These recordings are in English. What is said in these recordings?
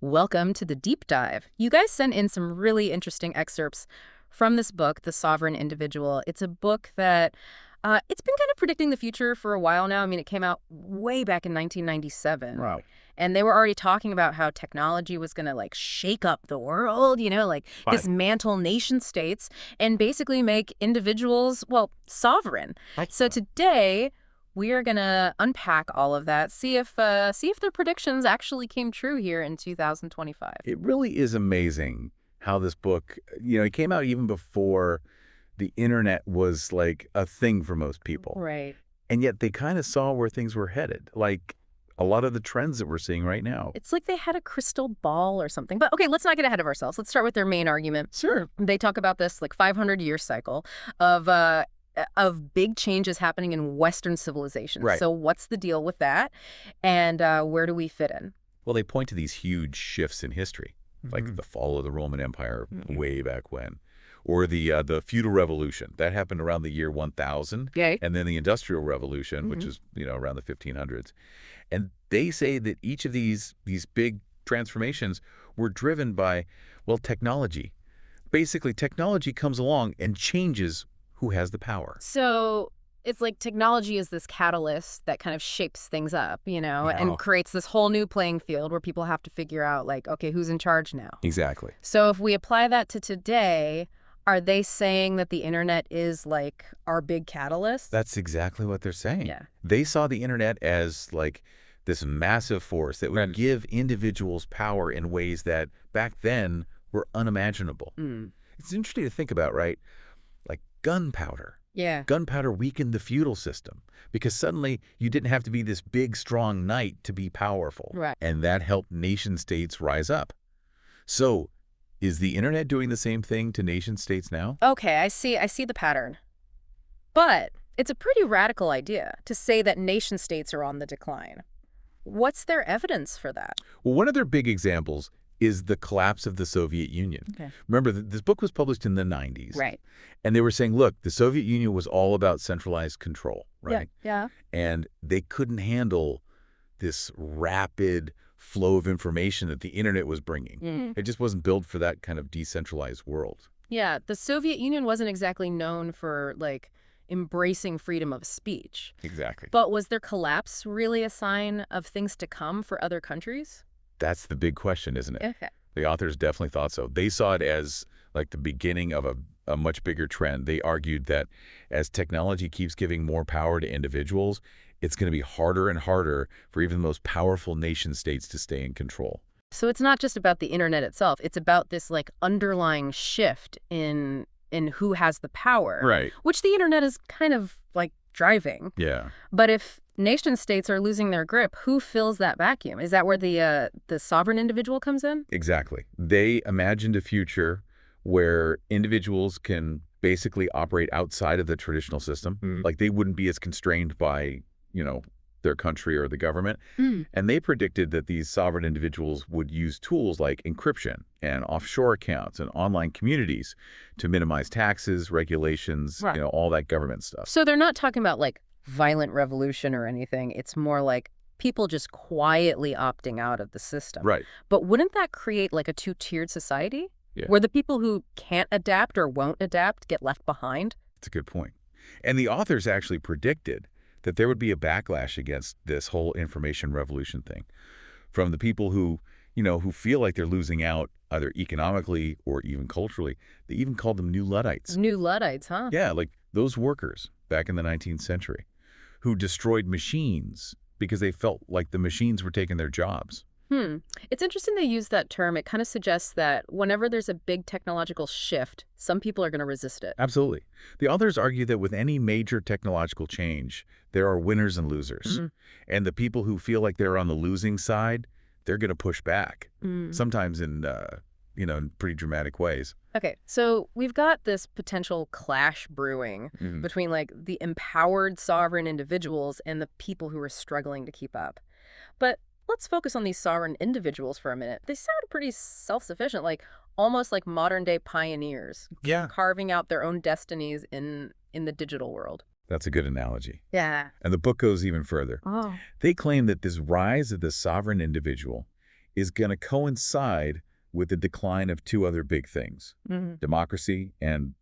Welcome to the deep dive. You guys sent in some really interesting excerpts from this book, The Sovereign Individual. It's a book that it's been kind of predicting the future for a while now. I mean, it came out way back in 1997. Wow. And they were already talking about how technology was going to like shake up the world, like Right. dismantle nation states and basically make individuals, well, sovereign. So Excellent. today we are going to unpack all of that, see if their predictions actually came true here in 2025. It really is amazing how this book, it came out even before the internet was like a thing for most people. Right. And yet they kind of saw where things were headed, like a lot of the trends that we're seeing right now. It's like they had a crystal ball or something. But okay, let's not get ahead of ourselves. Let's start with their main argument. Sure. They talk about this like 500-year cycle of big changes happening in Western civilization. Right. So what's the deal with that? And where do we fit in? Well, they point to these huge shifts in history, like the fall of the Roman Empire way back when, or the feudal revolution. That happened around the year 1000. Okay. And then the Industrial Revolution, which is, around the 1500s. And they say that each of these big transformations were driven by, well, technology. Basically, technology comes along and changes who has the power. So it's like technology is this catalyst that kind of shapes things up, Yeah. and creates this whole new playing field where people have to figure out like, okay, who's in charge now? Exactly. So if we apply that to today, are they saying that the internet is like our big catalyst? That's exactly what they're saying. Yeah. They saw the internet as like this massive force that would give individuals power in ways that back then were unimaginable. It's interesting to think about, right? Like gunpowder. Yeah. Gunpowder weakened the feudal system because suddenly you didn't have to be this big, strong knight to be powerful. Right. And that helped nation states rise up. So is the internet doing the same thing to nation states now? Okay, I see the pattern. But it's a pretty radical idea to say that nation states are on the decline. What's their evidence for that? Well, one of their big examples is the collapse of the Soviet Union. Okay. Remember, this book was published in the 90s. Right. And they were saying, look, the Soviet Union was all about centralized control, right? Yeah. And they couldn't handle this rapid flow of information that the internet was bringing. It just wasn't built for that kind of decentralized world. Yeah, the Soviet Union wasn't exactly known for like embracing freedom of speech. Exactly. But was their collapse really a sign of things to come for other countries? That's the big question, isn't it? Okay. The authors definitely thought so. They saw it as like the beginning of a much bigger trend. They argued that as technology keeps giving more power to individuals, it's going to be harder and harder for even the most powerful nation states to stay in control. So it's not just about the internet itself. It's about this like underlying shift in who has the power. Right. Which the internet is kind of like driving. Yeah. But if nation states are losing their grip, who fills that vacuum? Is that where the sovereign individual comes in? Exactly. They imagined a future where individuals can basically operate outside of the traditional system. Like they wouldn't be as constrained by, their country or the government. And they predicted that these sovereign individuals would use tools like encryption and offshore accounts and online communities to minimize taxes, regulations, Right. All that government stuff. So they're not talking about like violent revolution or anything. It's more like people just quietly opting out of the system. Right. But wouldn't that create like a two-tiered society? Yeah. Where the people who can't adapt or won't adapt get left behind? That's a good point. And the authors actually predicted that there would be a backlash against this whole information revolution thing from the people who feel like they're losing out either economically or even culturally. They even called them new Luddites. New Luddites, huh? Yeah, like those workers back in the 19th century who destroyed machines because they felt like the machines were taking their jobs. It's interesting they use that term. It kind of suggests that whenever there's a big technological shift, some people are going to resist it. Absolutely. The authors argue that with any major technological change, there are winners and losers. And the people who feel like they're on the losing side, they're going to push back, sometimes in pretty dramatic ways. Okay, so we've got this potential clash brewing between like the empowered sovereign individuals and the people who are struggling to keep up. But let's focus on these sovereign individuals for a minute. They sound pretty self-sufficient, like almost like modern-day pioneers, Yeah. carving out their own destinies in the digital world. That's a good analogy. Yeah. And the book goes even further. Oh. They claim that this rise of the sovereign individual is going to coincide with the decline of two other big things, democracy and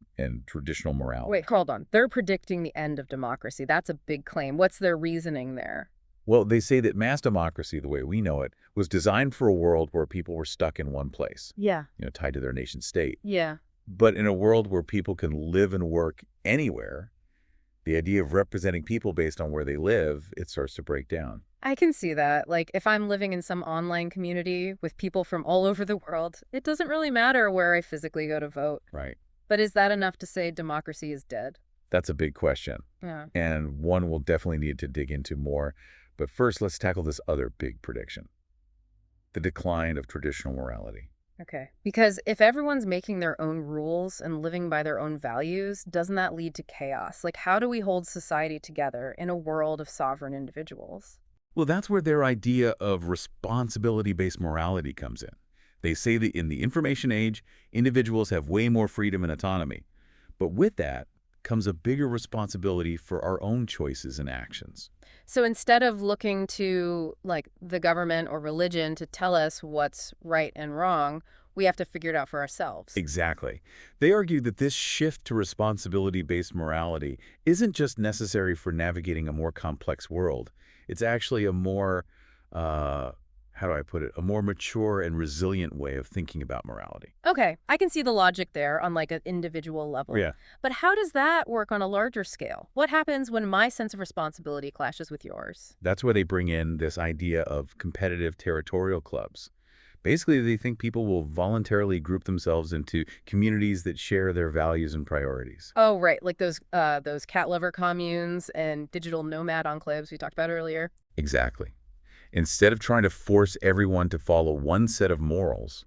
traditional morality. Wait, hold on. They're predicting the end of democracy. That's a big claim. What's their reasoning there? Well, they say that mass democracy, the way we know it, was designed for a world where people were stuck in one place, Yeah. tied to their nation state. Yeah. But in a world where people can live and work anywhere, the idea of representing people based on where they live, it starts to break down. I can see that. Like, if I'm living in some online community with people from all over the world, it doesn't really matter where I physically go to vote. Right. But is that enough to say democracy is dead? That's a big question. Yeah. And one we'll definitely need to dig into more. But first, let's tackle this other big prediction, the decline of traditional morality. Okay. Because if everyone's making their own rules and living by their own values, doesn't that lead to chaos? Like, how do we hold society together in a world of sovereign individuals? Well, that's where their idea of responsibility-based morality comes in. They say that in the information age, individuals have way more freedom and autonomy. But with that comes a bigger responsibility for our own choices and actions. So instead of looking to, like, the government or religion to tell us what's right and wrong, we have to figure it out for ourselves. Exactly. They argue that this shift to responsibility-based morality isn't just necessary for navigating a more complex world. It's actually a more, how do I put it, a more mature and resilient way of thinking about morality. Okay, I can see the logic there on like an individual level. Yeah. But how does that work on a larger scale? What happens when my sense of responsibility clashes with yours? That's where they bring in this idea of competitive territorial clubs. Basically, they think people will voluntarily group themselves into communities that share their values and priorities. Oh, right, like those cat lover communes and digital nomad enclaves we talked about earlier. Exactly. Instead of trying to force everyone to follow one set of morals,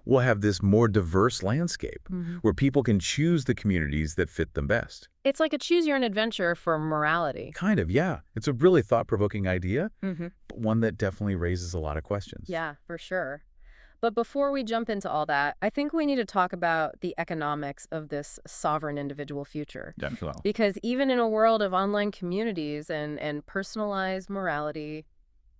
we'll have this more diverse landscape where people can choose the communities that fit them best. It's like a choose-your-own-adventure for morality. Kind of, yeah. It's a really thought-provoking idea, but one that definitely raises a lot of questions. Yeah, for sure. But before we jump into all that, I think we need to talk about the economics of this sovereign individual future. Definitely. Because even in a world of online communities and personalized morality,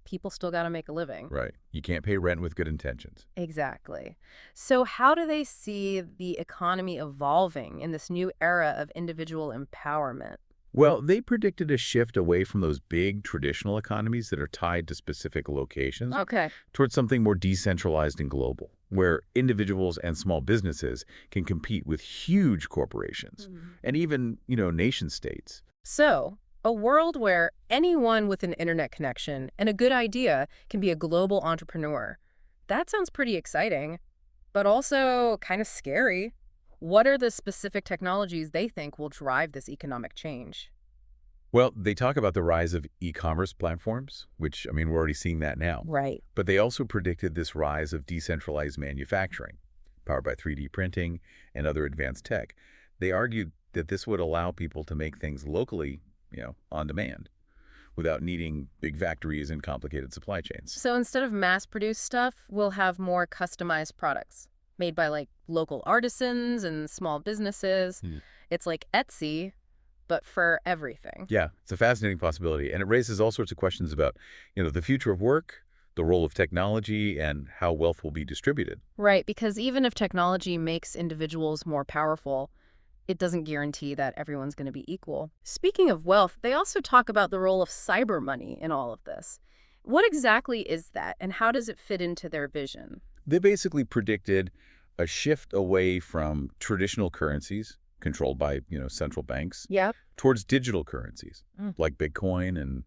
people still got to make a living. Right. You can't pay rent with good intentions. Exactly. So how do they see the economy evolving in this new era of individual empowerment? Well, they predicted a shift away from those big traditional economies that are tied to specific locations Okay. towards something more decentralized and global, where individuals and small businesses can compete with huge corporations and even, nation states. So, a world where anyone with an internet connection and a good idea can be a global entrepreneur. That sounds pretty exciting, but also kind of scary. What are the specific technologies they think will drive this economic change? Well, they talk about the rise of e-commerce platforms, which, we're already seeing that now. Right. But they also predicted this rise of decentralized manufacturing, powered by 3D printing and other advanced tech. They argued that this would allow people to make things locally, on demand, without needing big factories and complicated supply chains. So instead of mass-produced stuff, we'll have more customized products made by like local artisans and small businesses. It's like Etsy, but for everything. Yeah, it's a fascinating possibility. And it raises all sorts of questions about, the future of work, the role of technology, and how wealth will be distributed. Right, because even if technology makes individuals more powerful, it doesn't guarantee that everyone's going to be equal. Speaking of wealth, they also talk about the role of cyber money in all of this. What exactly is that, and how does it fit into their vision? They basically predicted a shift away from traditional currencies controlled by, central banks Yep. towards digital currencies like Bitcoin and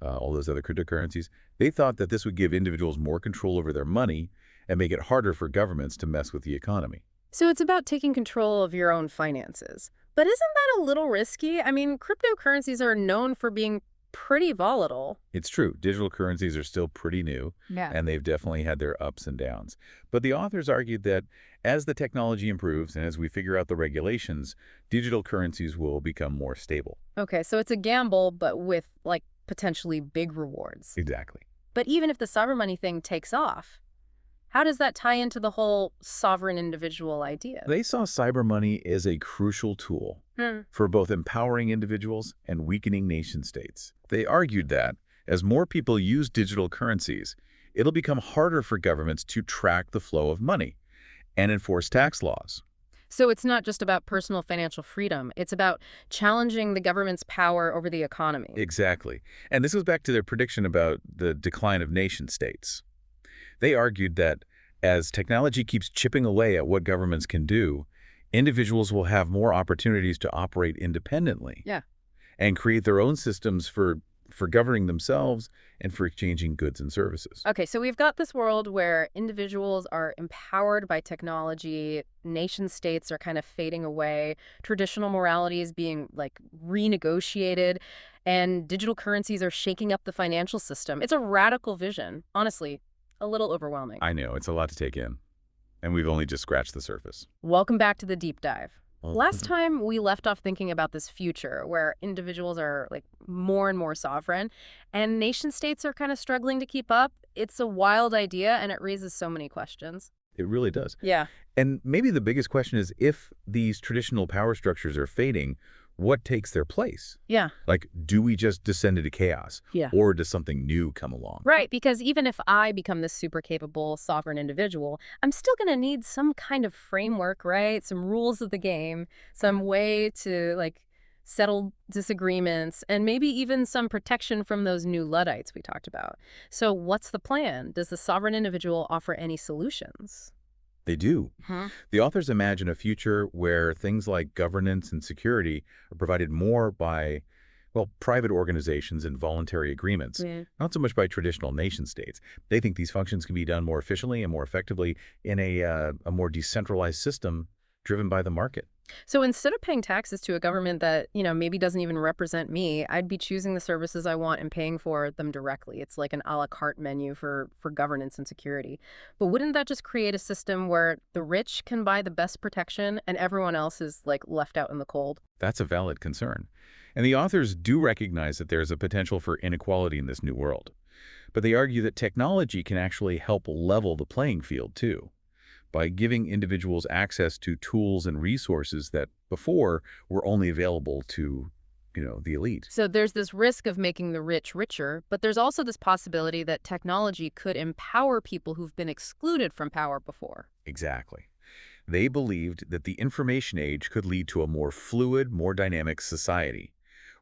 all those other cryptocurrencies. They thought that this would give individuals more control over their money and make it harder for governments to mess with the economy. So it's about taking control of your own finances. But isn't that a little risky? I mean, cryptocurrencies are known for being pretty volatile. It's true. Digital currencies are still pretty new, and they've definitely had their ups and downs. But the authors argued that as the technology improves and as we figure out the regulations, digital currencies will become more stable. Okay, so it's a gamble, but with, like, potentially big rewards. Exactly. But even if the sovereign money thing takes off, how does that tie into the whole sovereign individual idea? They saw cyber money as a crucial tool for both empowering individuals and weakening nation states. They argued that as more people use digital currencies, it'll become harder for governments to track the flow of money and enforce tax laws. So it's not just about personal financial freedom. It's about challenging the government's power over the economy. Exactly. And this goes back to their prediction about the decline of nation states. They argued that as technology keeps chipping away at what governments can do, individuals will have more opportunities to operate independently Yeah. and create their own systems for governing themselves and for exchanging goods and services. Okay, so we've got this world where individuals are empowered by technology, nation states are kind of fading away, traditional morality is being like renegotiated, and digital currencies are shaking up the financial system. It's a radical vision, honestly, a little overwhelming. I know, it's a lot to take in, and we've only just scratched the surface. Welcome back to the deep dive. Last Mhm. time we left off thinking about this future where individuals are like more and more sovereign and nation states are kind of struggling to keep up. It's a wild idea and it raises so many questions. It really does. Yeah. And maybe the biggest question is if these traditional power structures are fading, what takes their place? Yeah. Like, do we just descend into chaos? Yeah. Or does something new come along? Right, because even if I become this super capable sovereign individual, I'm still going to need some kind of framework, right? Some rules of the game, some way to like settle disagreements, and maybe even some protection from those new Luddites we talked about. So what's the plan? Does the sovereign individual offer any solutions? They do. Hmm. The authors imagine a future where things like governance and security are provided more by, well, private organizations and voluntary agreements, Yeah. not so much by traditional nation states. They think these functions can be done more efficiently and more effectively in a more decentralized system driven by the market. So instead of paying taxes to a government that, maybe doesn't even represent me, I'd be choosing the services I want and paying for them directly. It's like an a la carte menu for governance and security. But wouldn't that just create a system where the rich can buy the best protection and everyone else is like left out in the cold? That's a valid concern. And the authors do recognize that there's a potential for inequality in this new world. But they argue that technology can actually help level the playing field, too, by giving individuals access to tools and resources that before were only available to, the elite. So there's this risk of making the rich richer, but there's also this possibility that technology could empower people who've been excluded from power before. Exactly. They believed that the information age could lead to a more fluid, more dynamic society,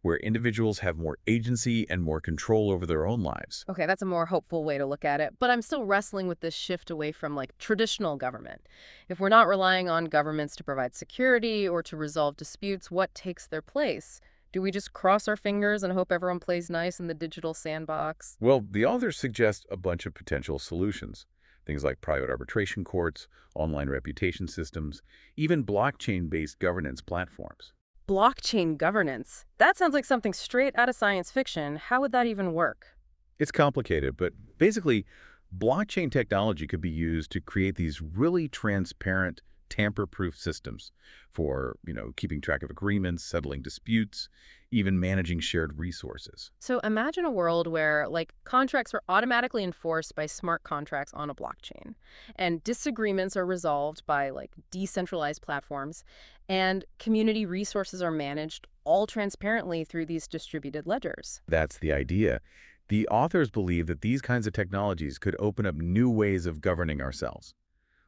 where individuals have more agency and more control over their own lives. Okay, that's a more hopeful way to look at it, but I'm still wrestling with this shift away from like traditional government. If we're not relying on governments to provide security or to resolve disputes, what takes their place? Do we just cross our fingers and hope everyone plays nice in the digital sandbox? Well, the authors suggest a bunch of potential solutions. Things like private arbitration courts, online reputation systems, even blockchain-based governance platforms. Blockchain governance. That sounds like something straight out of science fiction. How would that even work? It's complicated, but basically, blockchain technology could be used to create these really transparent, tamper-proof systems for, keeping track of agreements, settling disputes, even managing shared resources. So imagine a world where like contracts are automatically enforced by smart contracts on a blockchain and disagreements are resolved by like decentralized platforms and community resources are managed all transparently through these distributed ledgers. That's the idea. The authors believe that these kinds of technologies could open up new ways of governing ourselves,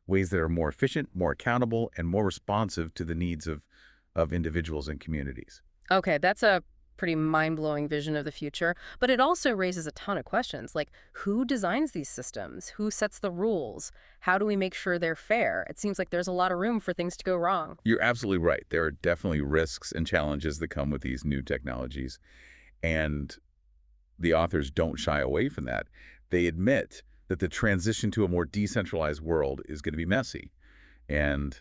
ways that are more efficient, more accountable, and more responsive to the needs of individuals and communities. Okay, that's a pretty mind-blowing vision of the future, but it also raises a ton of questions like who designs these systems? Who sets the rules? How do we make sure they're fair? It seems like there's a lot of room for things to go wrong. You're absolutely right. There are definitely risks and challenges that come with these new technologies, and the authors don't shy away from that. They admit that the transition to a more decentralized world is going to be messy and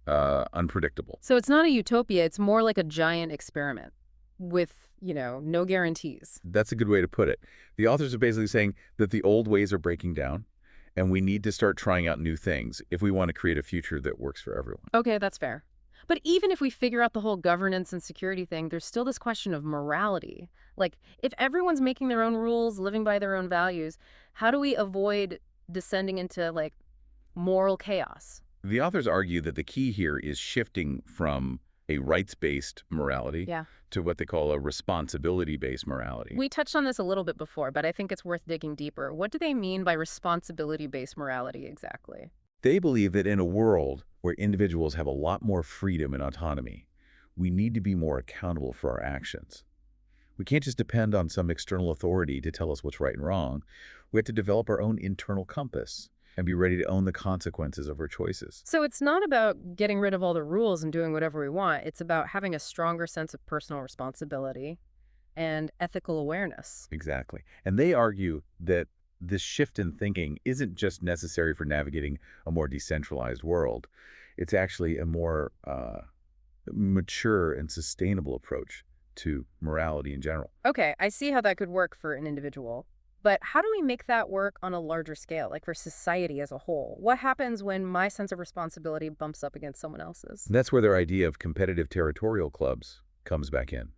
unpredictable. So it's not a utopia, it's more like a giant experiment with, no guarantees. That's a good way to put it. The authors are basically saying that the old ways are breaking down, and we need to start trying out new things if we want to create a future that works for everyone. Okay, that's fair. But even if we figure out the whole governance and security thing, there's still this question of morality. Like, if everyone's making their own rules, living by their own values, how do we avoid descending into, like, moral chaos? The authors argue that the key here is shifting from a rights-based morality Yeah. to what they call a responsibility-based morality. We touched on this a little bit before, but I think it's worth digging deeper. What do they mean by responsibility-based morality exactly? They believe that in a world where individuals have a lot more freedom and autonomy, we need to be more accountable for our actions. We can't just depend on some external authority to tell us what's right and wrong. We have to develop our own internal compass and be ready to own the consequences of our choices. So it's not about getting rid of all the rules and doing whatever we want. It's about having a stronger sense of personal responsibility and ethical awareness. Exactly. And they argue that this shift in thinking isn't just necessary for navigating a more decentralized world. It's actually a more mature and sustainable approach to morality in general. Okay, I see how that could work for an individual. But how do we make that work on a larger scale, like for society as a whole? What happens when my sense of responsibility bumps up against someone else's? That's where their idea of competitive territorial clubs comes back in.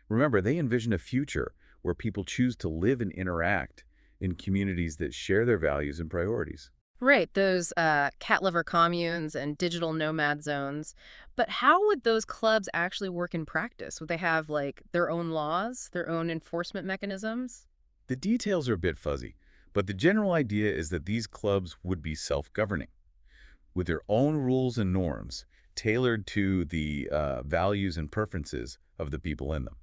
Remember, they envision a future where people choose to live and interact in communities that share their values and priorities. Right, those cat liver communes and digital nomad zones. But how would those clubs actually work in practice? Would they have, like, their own laws, their own enforcement mechanisms? The details are a bit fuzzy, but the general idea is that these clubs would be self-governing, with their own rules and norms tailored to the values and preferences of the people in them.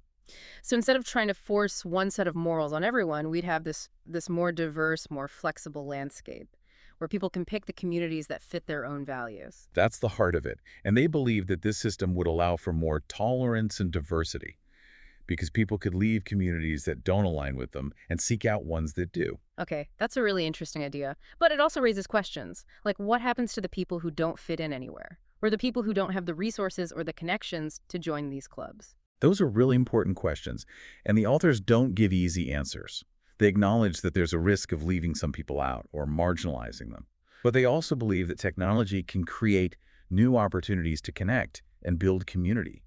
So instead of trying to force one set of morals on everyone, we'd have this more diverse, more flexible landscape where people can pick the communities that fit their own values. That's the heart of it. And they believe that this system would allow for more tolerance and diversity because people could leave communities that don't align with them and seek out ones that do. Okay, that's a really interesting idea. But it also raises questions, like what happens to the people who don't fit in anywhere, or the people who don't have the resources or the connections to join these clubs? Those are really important questions, and the authors don't give easy answers. They acknowledge that there's a risk of leaving some people out or marginalizing them. But they also believe that technology can create new opportunities to connect and build community,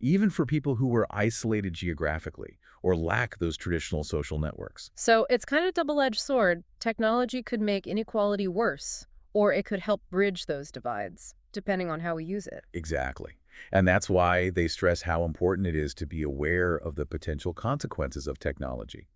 even for people who were isolated geographically or lack those traditional social networks. So it's kind of a double-edged sword. Technology could make inequality worse, or it could help bridge those divides, depending on how we use it. Exactly. And that's why they stress how important it is to be aware of the potential consequences of technology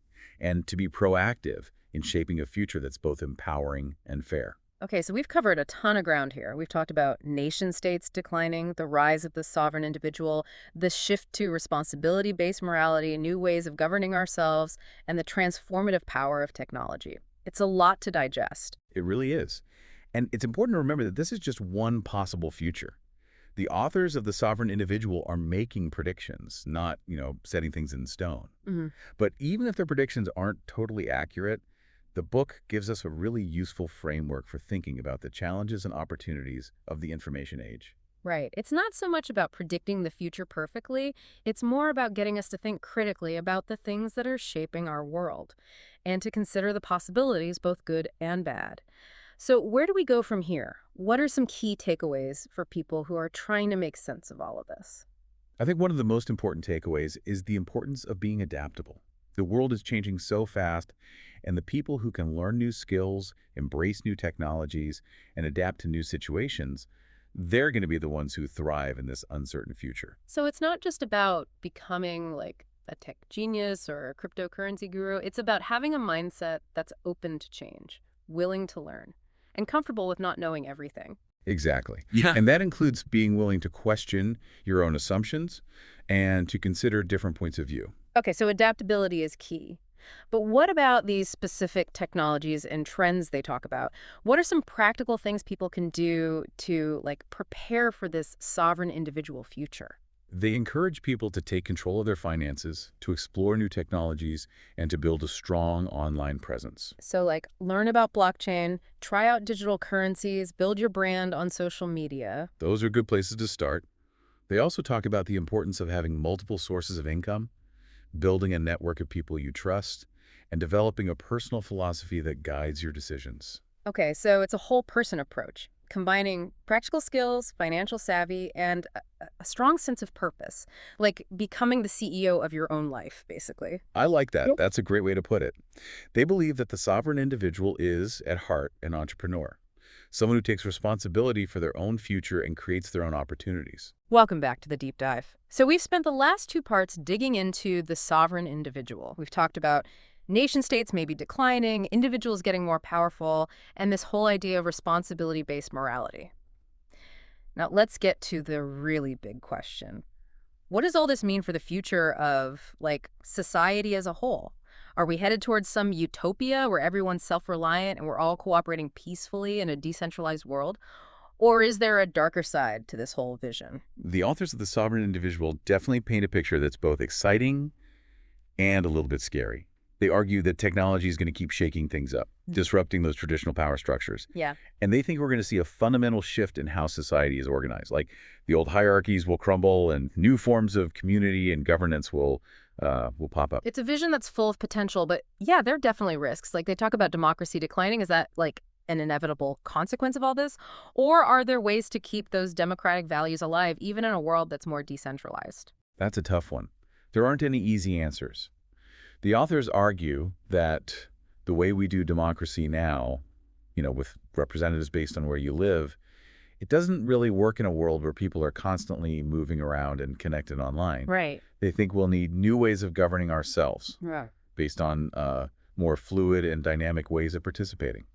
and to be proactive in shaping a future that's both empowering and fair. Okay, so we've covered a ton of ground here. We've talked about nation states declining, the rise of the sovereign individual, the shift to responsibility-based morality, new ways of governing ourselves, and the transformative power of technology. It's a lot to digest. It really is. And it's important to remember that this is just one possible future. The authors of The Sovereign Individual are making predictions, not, setting things in stone. Hmm. But even if their predictions aren't totally accurate, the book gives us a really useful framework for thinking about the challenges and opportunities of the information age. Right. It's not so much about predicting the future perfectly. It's more about getting us to think critically about the things that are shaping our world and to consider the possibilities, both good and bad. So where do we go from here? What are some key takeaways for people who are trying to make sense of all of this? I think one of the most important takeaways is the importance of being adaptable. The world is changing so fast, and the people who can learn new skills, embrace new technologies, and adapt to new situations, they're going to be the ones who thrive in this uncertain future. So it's not just about becoming like a tech genius or a cryptocurrency guru. It's about having a mindset that's open to change, willing to learn, and comfortable with not knowing everything. Exactly. Yeah. And that includes being willing to question your own assumptions and to consider different points of view. Okay, so adaptability is key. But what about these specific technologies and trends they talk about? What are some practical things people can do to like prepare for this sovereign individual future? They encourage people to take control of their finances, to explore new technologies, and to build a strong online presence. So like learn about blockchain, try out digital currencies, build your brand on social media. Those are good places to start. They also talk about the importance of having multiple sources of income, building a network of people you trust, and developing a personal philosophy that guides your decisions. Okay, so it's a whole person approach, combining practical skills, financial savvy, and a strong sense of purpose, like becoming the CEO of your own life, basically. I like that. Yep. That's a great way to put it. They believe that the sovereign individual is, at heart, an entrepreneur, someone who takes responsibility for their own future and creates their own opportunities. Welcome back to the deep dive. So we've spent the last two parts digging into the sovereign individual. We've talked about nation states maybe declining, individuals getting more powerful, and this whole idea of responsibility-based morality. Now let's get to the really big question. What does all this mean for the future of, like, society as a whole? Are we headed towards some utopia where everyone's self-reliant and we're all cooperating peacefully in a decentralized world? Or is there a darker side to this whole vision? The authors of The Sovereign Individual definitely paint a picture that's both exciting and a little bit scary. They argue that technology is going to keep shaking things up, disrupting those traditional power structures. Yeah. And they think we're going to see a fundamental shift in how society is organized. Like the old hierarchies will crumble and new forms of community and governance will pop up. It's a vision that's full of potential, but yeah, there are definitely risks. Like they talk about democracy declining. Is that like an inevitable consequence of all this? Or are there ways to keep those democratic values alive, even in a world that's more decentralized? That's a tough one. There aren't any easy answers. The authors argue that the way we do democracy now, with representatives based on where you live, it doesn't really work in a world where people are constantly moving around and connected online. Right. They think we'll need new ways of governing ourselves Yeah. based on more fluid and dynamic ways of participating.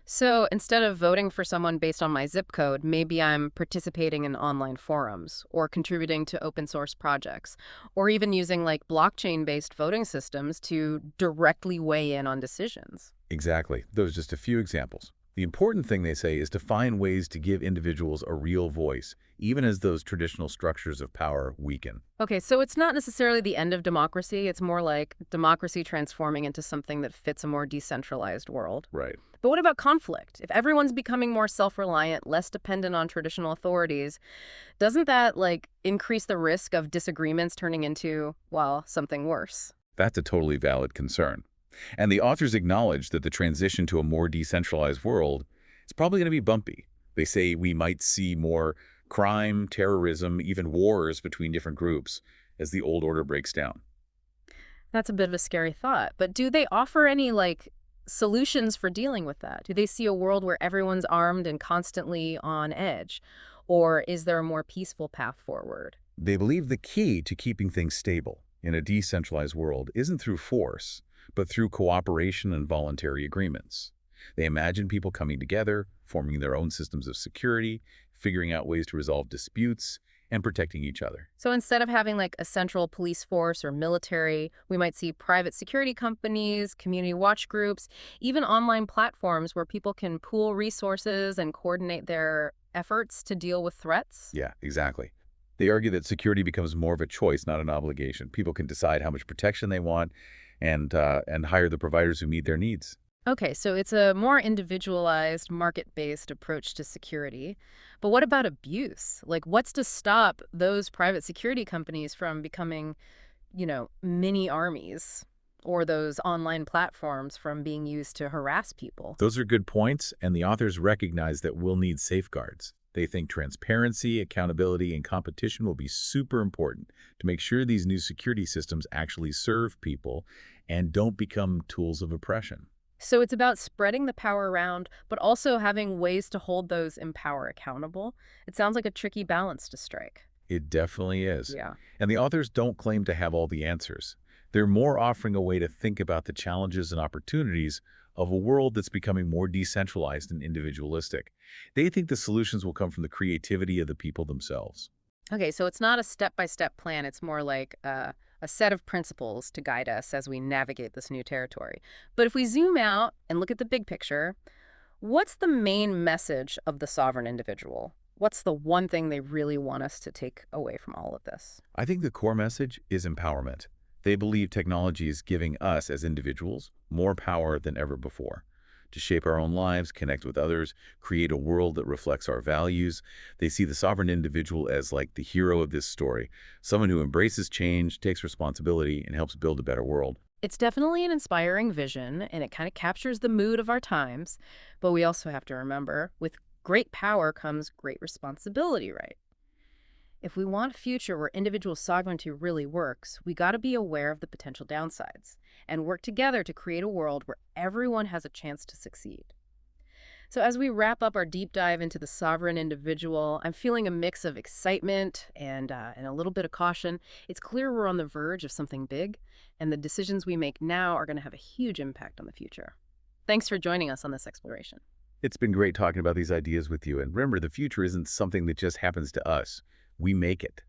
So instead of voting for someone based on my zip code, maybe I'm participating in online forums or contributing to open source projects or even using like blockchain-based voting systems to directly weigh in on decisions. Exactly. Those are just a few examples. The important thing, they say, is to find ways to give individuals a real voice, even as those traditional structures of power weaken. Okay, so it's not necessarily the end of democracy. It's more like democracy transforming into something that fits a more decentralized world. Right. But what about conflict? If everyone's becoming more self-reliant, less dependent on traditional authorities, doesn't that, like, increase the risk of disagreements turning into, well, something worse? That's a totally valid concern. And the authors acknowledge that the transition to a more decentralized world is probably going to be bumpy. They say we might see more crime, terrorism, even wars between different groups as the old order breaks down. That's a bit of a scary thought. But do they offer any, like, solutions for dealing with that? Do they see a world where everyone's armed and constantly on edge? Or is there a more peaceful path forward? They believe the key to keeping things stable in a decentralized world isn't through force, but through cooperation and voluntary agreements. They imagine people coming together, forming their own systems of security, figuring out ways to resolve disputes, and protecting each other. So instead of having like a central police force or military, we might see private security companies, community watch groups, even online platforms where people can pool resources and coordinate their efforts to deal with threats. Yeah, exactly. They argue that security becomes more of a choice, not an obligation. People can decide how much protection they want and hire the providers who meet their needs. Okay, so it's a more individualized, market-based approach to security. But what about abuse? Like, what's to stop those private security companies from becoming, mini armies, or those online platforms from being used to harass people? Those are good points, and the authors recognize that we'll need safeguards. They think transparency, accountability, and competition will be super important to make sure these new security systems actually serve people and don't become tools of oppression. So it's about spreading the power around, but also having ways to hold those in power accountable. It sounds like a tricky balance to strike. It definitely is. Yeah. And the authors don't claim to have all the answers. They're more offering a way to think about the challenges and opportunities of a world that's becoming more decentralized and individualistic. They think the solutions will come from the creativity of the people themselves. Okay, so it's not a step-by-step plan. It's more like a set of principles to guide us as we navigate this new territory. But if we zoom out and look at the big picture, what's the main message of the sovereign individual? What's the one thing they really want us to take away from all of this? I think the core message is empowerment. They believe technology is giving us as individuals more power than ever before to shape our own lives, connect with others, create a world that reflects our values. They see the sovereign individual as like the hero of this story, someone who embraces change, takes responsibility, and helps build a better world. It's definitely an inspiring vision, and it kind of captures the mood of our times. But we also have to remember, with great power comes great responsibility, right? If we want a future where individual sovereignty really works, we got to be aware of the potential downsides and work together to create a world where everyone has a chance to succeed. So as we wrap up our deep dive into the sovereign individual, I'm feeling a mix of excitement and a little bit of caution. It's clear we're on the verge of something big, and the decisions we make now are going to have a huge impact on the future. Thanks for joining us on this exploration. It's been great talking about these ideas with you. And remember, the future isn't something that just happens to us. We make it.